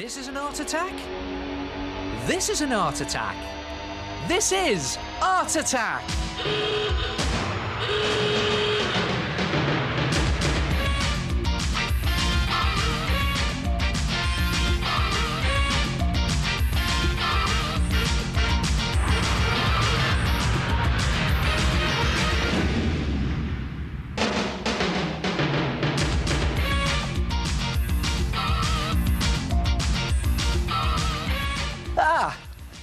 This is an art attack. This is an art attack. This is Art Attack.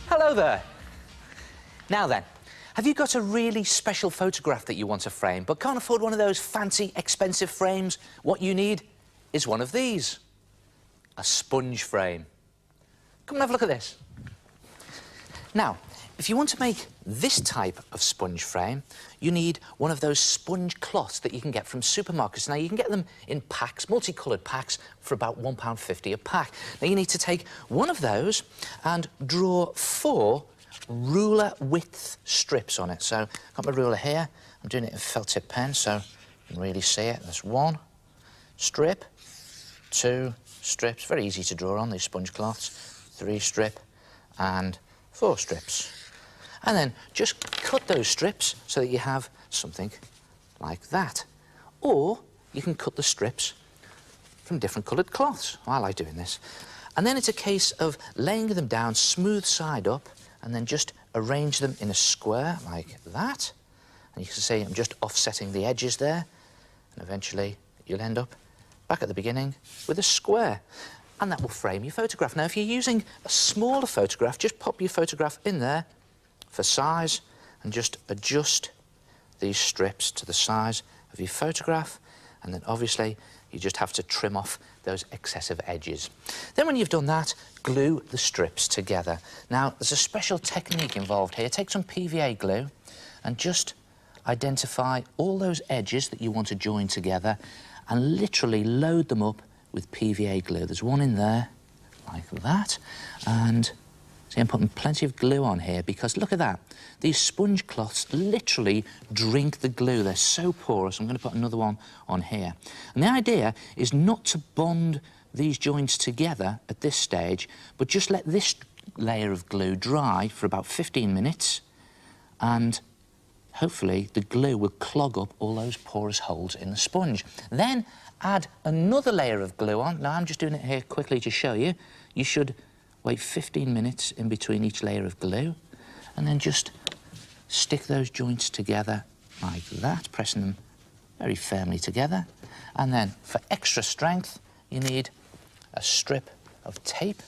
Hello there. Now then, have you got a really special photograph that you want to frame but can't afford one of those fancy, expensive frames? What you need is one of these. A sponge frame. Come and have a look at this. Now, if you want to make this type of sponge frame, you need one of those sponge cloths that you can get from supermarkets. Now, you can get them in packs, multicoloured packs, for about £1.50 a pack. Now, you need to take one of those and draw 4 ruler width strips on it. So, I've got my ruler here. I'm doing it in felt tip pen, so you can really see it. There's 1 strip, 2 strips. Very easy to draw on these sponge cloths. 3 strip and 4 strips. And then just cut those strips so that you have something like that. Or you can cut the strips from different coloured cloths. I like doing this. And then it's a case of laying them down smooth side up and then just arrange them in a square like that. And you can see I'm just offsetting the edges there. And eventually you'll end up back at the beginning with a square. And that will frame your photograph. Now, if you're using a smaller photograph, just pop your photograph in there for size and just adjust these strips to the size of your photograph, and then obviously you just have to trim off those excessive edges. Then when you've done that, glue the strips together. Now, there's a special technique involved here. Take some PVA glue and just identify all those edges that you want to join together and literally load them up with PVA glue. There's one in there, like that, and see, I'm putting plenty of glue on here because look at that. These sponge cloths literally drink the glue. They're so porous. I'm going to put another one on here. And the idea is not to bond these joints together at this stage, but just let this layer of glue dry for about 15 minutes, and hopefully the glue will clog up all those porous holes in the sponge. Then add another layer of glue on. Now, I'm just doing it here quickly to show you. You should wait 15 minutes in between each layer of glue, and then just stick those joints together like that, pressing them very firmly together. And then, for extra strength, you need a strip of tape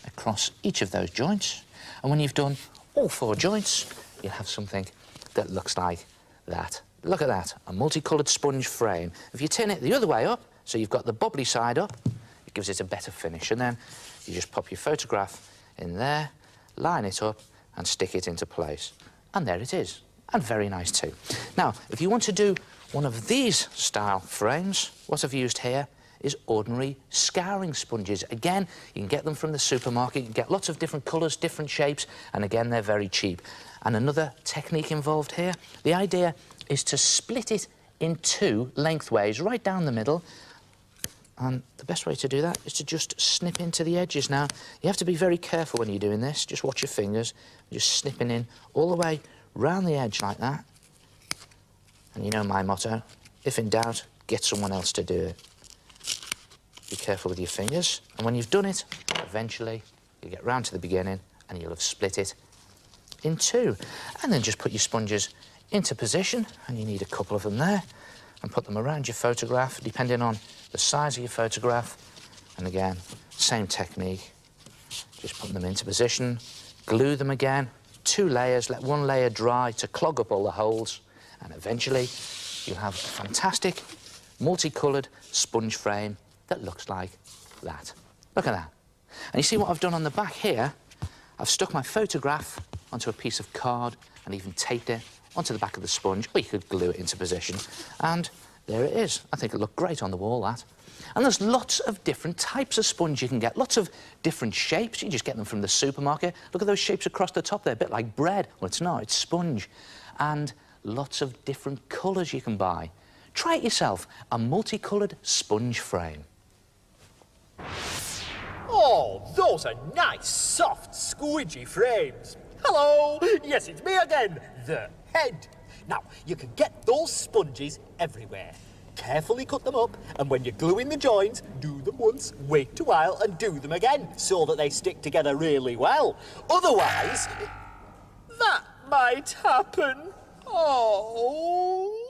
across each of those joints. And when you've done all 4 joints, you'll have something that looks like that. Look at that, a multicoloured sponge frame. If you turn it the other way up, so you've got the bobbly side up, it gives it a better finish. And then you just pop your photograph in there, line it up, and stick it into place. And there it is. And very nice too. Now, if you want to do one of these style frames, what I've used here is ordinary scouring sponges. Again, you can get them from the supermarket. You can get lots of different colours, different shapes, and again, they're very cheap. And another technique involved here, the idea is to split it in 2 lengthways, right down the middle. And the best way to do that is to just snip into the edges. Now, you have to be very careful when you're doing this. Just watch your fingers. Just snipping in all the way round the edge like that. And you know my motto, if in doubt, get someone else to do it. Be careful with your fingers. And when you've done it, eventually you get round to the beginning and you'll have split it in 2. And then just put your sponges into position, and you need a couple of them there, and put them around your photograph, depending on the size of your photograph. And again, same technique. Just put them into position, glue them again, 2 layers, let 1 layer dry to clog up all the holes, and eventually you'll have a fantastic multicoloured sponge frame that looks like that. Look at that. And you see what I've done on the back here? I've stuck my photograph onto a piece of card and even taped it onto the back of the sponge, or you could glue it into position, and there it is. I think it'll look great on the wall, that. And there's lots of different types of sponge you can get, lots of different shapes. You just get them from the supermarket. Look at those shapes across the top there, a bit like bread. Well, it's not, it's sponge. And lots of different colours you can buy. Try it yourself, a multicoloured sponge frame. Oh, those are nice, soft, squidgy frames. Hello! Yes, it's me again, the head. Now, you can get those sponges everywhere. Carefully cut them up, and when you're gluing the joins, do them once, wait a while, and do them again, so that they stick together really well. Otherwise, that might happen. Oh...